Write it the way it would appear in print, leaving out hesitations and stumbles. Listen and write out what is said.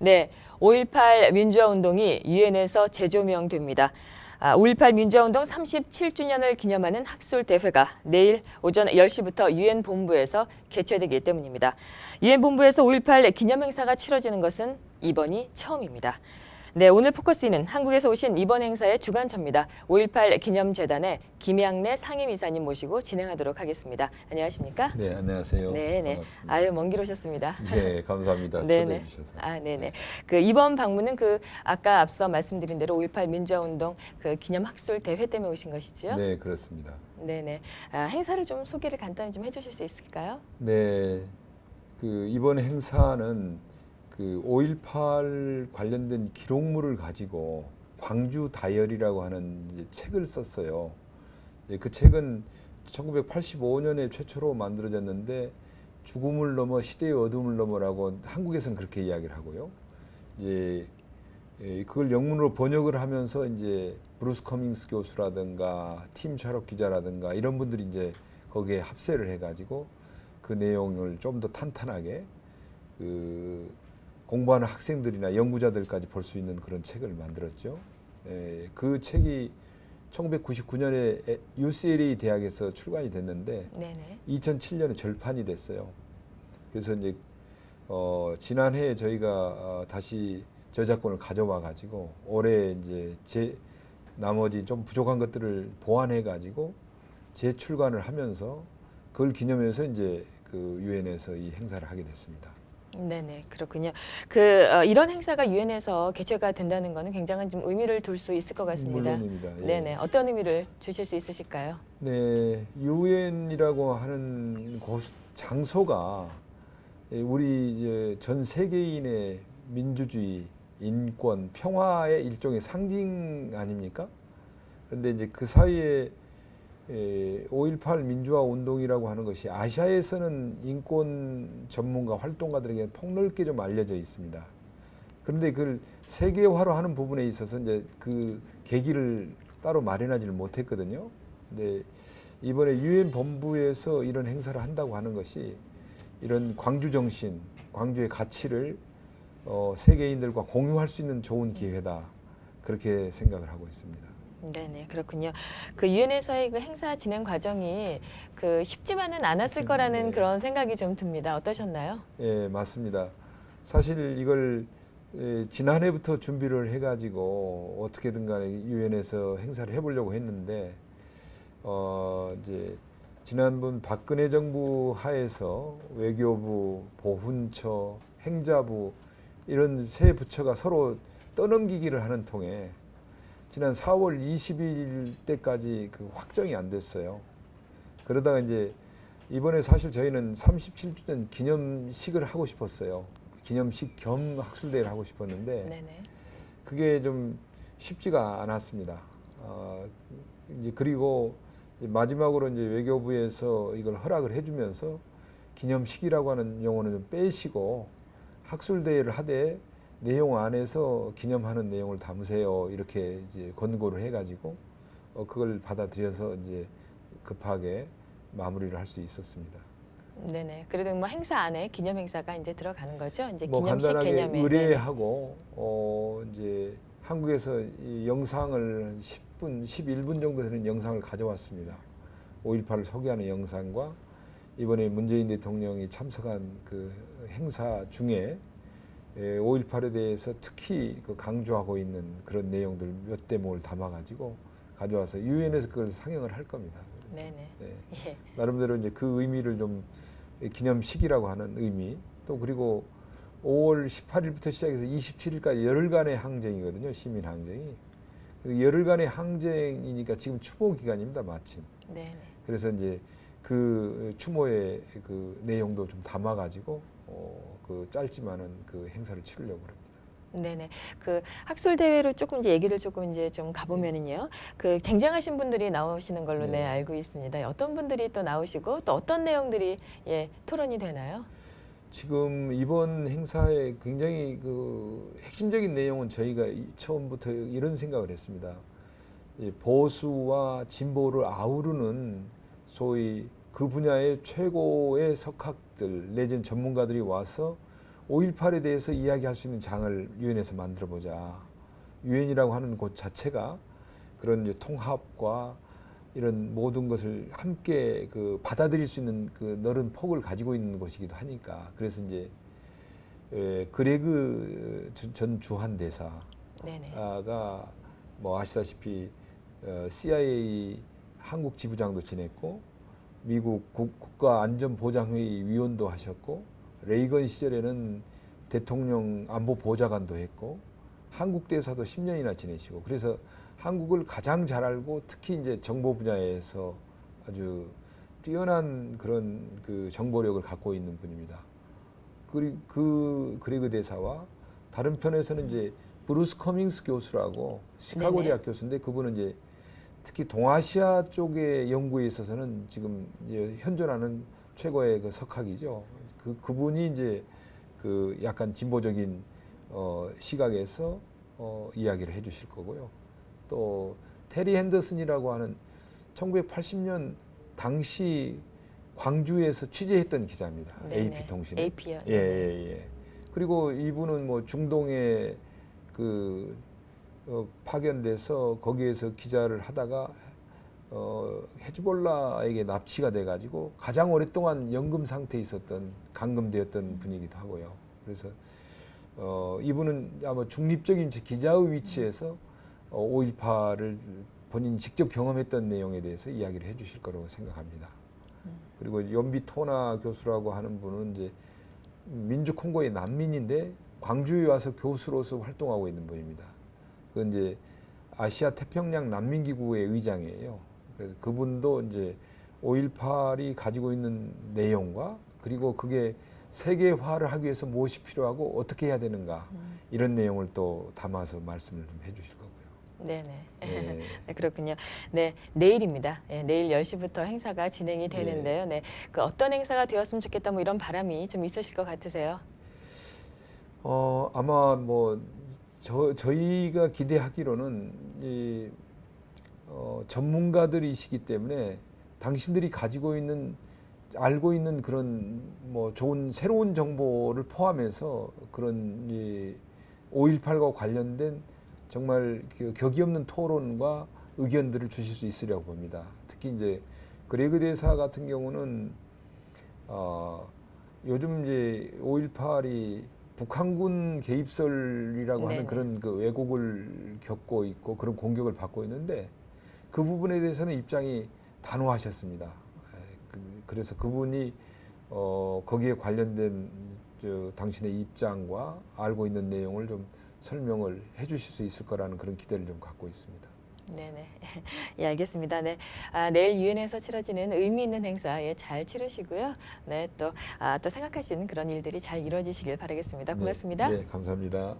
네, 5.18 민주화운동이 유엔에서 재조명됩니다. 5.18 민주화운동 37주년을 기념하는 학술대회가 내일 오전 10시부터 유엔 본부에서 개최되기 때문입니다. 유엔 본부에서 5.18 기념행사가 치러지는 것은 이번이 처음입니다. 네, 오늘 포커스는 한국에서 오신 이번 행사의 주관처입니다. 5.18 기념재단의 김양래 상임이사님 모시고 진행하도록 하겠습니다. 안녕하십니까? 네, 안녕하세요. 네네. 반갑습니다. 아유, 먼 길 오셨습니다. 네, 감사합니다. 네네. 초대해 주셔서. 네네. 이번 방문은 아까 앞서 말씀드린 대로 5.18 민주화운동 기념 학술 대회 때문에 오신 것이지요? 네, 그렇습니다. 네네. 행사를 좀 소개를 간단히 좀 해주실 수 있을까요? 네, 이번 행사는 5.18 관련된 기록물을 가지고 광주 다이어리라고 하는 이제 책을 썼어요. 그 책은 1985년에 최초로 만들어졌는데 죽음을 넘어 시대의 어둠을 넘어라고 한국에서는 그렇게 이야기를 하고요. 이제 그걸 영문으로 번역을 하면서 이제 브루스 커밍스 교수라든가 팀 샤롯 기자라든가 이런 분들이 이제 거기에 합세를 해가지고 그 내용을 좀 더 탄탄하게 공부하는 학생들이나 연구자들까지 볼 수 있는 그런 책을 만들었죠. 그 책이 1999년에 UCLA 대학에서 출간이 됐는데 네네. 2007년에 절판이 됐어요. 그래서 이제 지난해에 저희가 다시 저작권을 가져와 가지고 올해 이제 나머지 좀 부족한 것들을 보완해 가지고 재출간을 하면서 그걸 기념해서 이제 유엔에서 이 행사를 하게 됐습니다. 네네, 그렇군요. 이런 행사가 유엔에서 개최가 된다는 것은 굉장한 좀 의미를 둘 수 있을 것 같습니다. 물론입니다. 예. 네네, 어떤 의미를 주실 수 있으실까요? 네, 유엔이라고 하는 장소가 우리 이제 전 세계인의 민주주의, 인권, 평화의 일종의 상징 아닙니까? 그런데 이제 그 사이에 5.18 민주화 운동이라고 하는 것이 아시아에서는 인권 전문가 활동가들에게 폭넓게 좀 알려져 있습니다. 그런데 그걸 세계화로 하는 부분에 있어서 이제 그 계기를 따로 마련하지를 못했거든요. 근데 이번에 유엔 본부에서 이런 행사를 한다고 하는 것이 이런 광주 정신, 광주의 가치를 세계인들과 공유할 수 있는 좋은 기회다. 그렇게 생각을 하고 있습니다. 네네, 그렇군요. 유엔에서의 행사 진행 과정이 쉽지만은 않았을 거라는 네. 그런 생각이 좀 듭니다. 어떠셨나요? 예, 맞습니다. 사실 이걸 지난해부터 준비를 해가지고 어떻게든 간에 유엔에서 행사를 해보려고 했는데 이제 지난번 박근혜 정부 하에서 외교부, 보훈처, 행자부 이런 세 부처가 서로 떠넘기기를 하는 통에 지난 4월 20일 때까지 확정이 안 됐어요. 그러다가 이제 이번에 사실 저희는 37주년 기념식을 하고 싶었어요. 기념식 겸 학술대회를 하고 싶었는데 네네. 그게 좀 쉽지가 않았습니다. 이제 그리고 마지막으로 이제 외교부에서 이걸 허락을 해주면서 기념식이라고 하는 용어는 좀 빼시고 학술대회를 하되 내용 안에서 기념하는 내용을 담으세요. 이렇게 이제 권고를 해가지고 그걸 받아들여서 이제 급하게 마무리를 할 수 있었습니다. 네네. 그래도 뭐 행사 안에 기념 행사가 이제 들어가는 거죠? 이제 뭐 기념식 간단하게 개념에. 의뢰하고 이제 한국에서 이 영상을 10분, 11분 정도 되는 영상을 가져왔습니다. 5.18을 소개하는 영상과 이번에 문재인 대통령이 참석한 그 행사 중에 5.18에 대해서 특히 강조하고 있는 그런 내용들 몇 대목을 담아가지고 가져와서 유엔에서 그걸 상영을 할 겁니다. 네네. 네. 예. 나름대로 이제 그 의미를 좀 기념식이라고 하는 의미 또 그리고 5월 18일부터 시작해서 27일까지 열흘간의 항쟁이거든요. 시민 항쟁이. 열흘간의 항쟁이니까 지금 추모 기간입니다. 마침. 네네. 그래서 이제 그 추모의 그 내용도 좀 담아가지고 짧지만은 그 행사를 치르려고 합니다. 네네. 학술 대회로 조금 이제 얘기를 조금 이제 좀 가보면은요. 쟁쟁하신 분들이 나오시는 걸로 네, 알고 있습니다. 어떤 분들이 또 나오시고 또 어떤 내용들이 토론이 되나요? 지금 이번 행사에 굉장히 핵심적인 내용은 저희가 처음부터 이런 생각을 했습니다. 보수와 진보를 아우르는 소위 그 분야의 최고의 석학들 내지는 전문가들이 와서 5.18에 대해서 이야기할 수 있는 장을 유엔에서 만들어 보자. 유엔이라고 하는 곳 자체가 그런 이제 통합과 이런 모든 것을 함께 그 받아들일 수 있는 그 넓은 폭을 가지고 있는 곳이기도 하니까 그래서 이제 그레그 전 주한 대사가 뭐 아시다시피 CIA 한국 지부장도 지냈고 미국 국가안전보장회의 위원도 하셨고 레이건 시절에는 대통령 안보보좌관도 했고 한국 대사도 10년이나 지내시고 그래서 한국을 가장 잘 알고 특히 이제 정보 분야에서 아주 뛰어난 그런 그 정보력을 갖고 있는 분입니다. 그 그레그 대사와 다른 편에서는 이제 브루스 커밍스 교수라고 시카고 네네. 대학 교수인데 그분은 이제 특히 동아시아 쪽의 연구에 있어서는 지금 이제 현존하는 최고의 그 석학이죠. 그분이 이제 그 약간 진보적인 시각에서 이야기를 해주실 거고요. 또 테리 핸더슨이라고 하는 1980년 당시 광주에서 취재했던 기자입니다. 네네. AP 통신. AP요. 예. 그리고 이분은 뭐 중동에 파견돼서 거기에서 기자를 하다가 헤즈볼라에게 납치가 돼가지고 가장 오랫동안 연금 상태에 있었던 감금되었던 분이기도 하고요. 그래서 이분은 아마 중립적인 기자의 위치에서 5.18을 본인이 직접 경험했던 내용에 대해서 이야기를 해주실 거라고 생각합니다. 그리고 연비 토나 교수라고 하는 분은 이제 민주 콩고의 난민인데 광주에 와서 교수로서 활동하고 있는 분입니다. 그건 이제 아시아 태평양 난민기구의 의장이에요. 그래서 그분도 이제 5.18이 가지고 있는 내용과 그리고 그게 세계화를 하기 위해서 무엇이 필요하고 어떻게 해야 되는가 이런 내용을 또 담아서 말씀을 좀 해주실 거고요. 네네. 네. 네, 그렇군요. 네, 내일입니다. 네, 내일 10시부터 행사가 진행이 되는데요. 네, 그 어떤 행사가 되었으면 좋겠다 뭐 이런 바람이 좀 있으실 것 같으세요? 아마 뭐 저희가 기대하기로는 전문가들이시기 때문에 당신들이 알고 있는 그런 뭐 좋은 새로운 정보를 포함해서 그런 5.18과 관련된 정말 격이 없는 토론과 의견들을 주실 수 있으려고 봅니다. 특히 이제 그레그 대사 같은 경우는 요즘 이제 5.18이 북한군 개입설이라고 하는 네네. 그런 그 왜곡을 겪고 있고 그런 공격을 받고 있는데 그 부분에 대해서는 입장이 단호하셨습니다. 그래서 그분이 거기에 관련된 당신의 입장과 알고 있는 내용을 좀 설명을 해주실 수 있을 거라는 그런 기대를 좀 갖고 있습니다. 네네. 예, 알겠습니다. 네. 내일 유엔에서 치러지는 의미 있는 행사 잘 치르시고요. 네, 또 생각하시는 그런 일들이 잘 이루어지시길 바라겠습니다. 고맙습니다. 네, 감사합니다.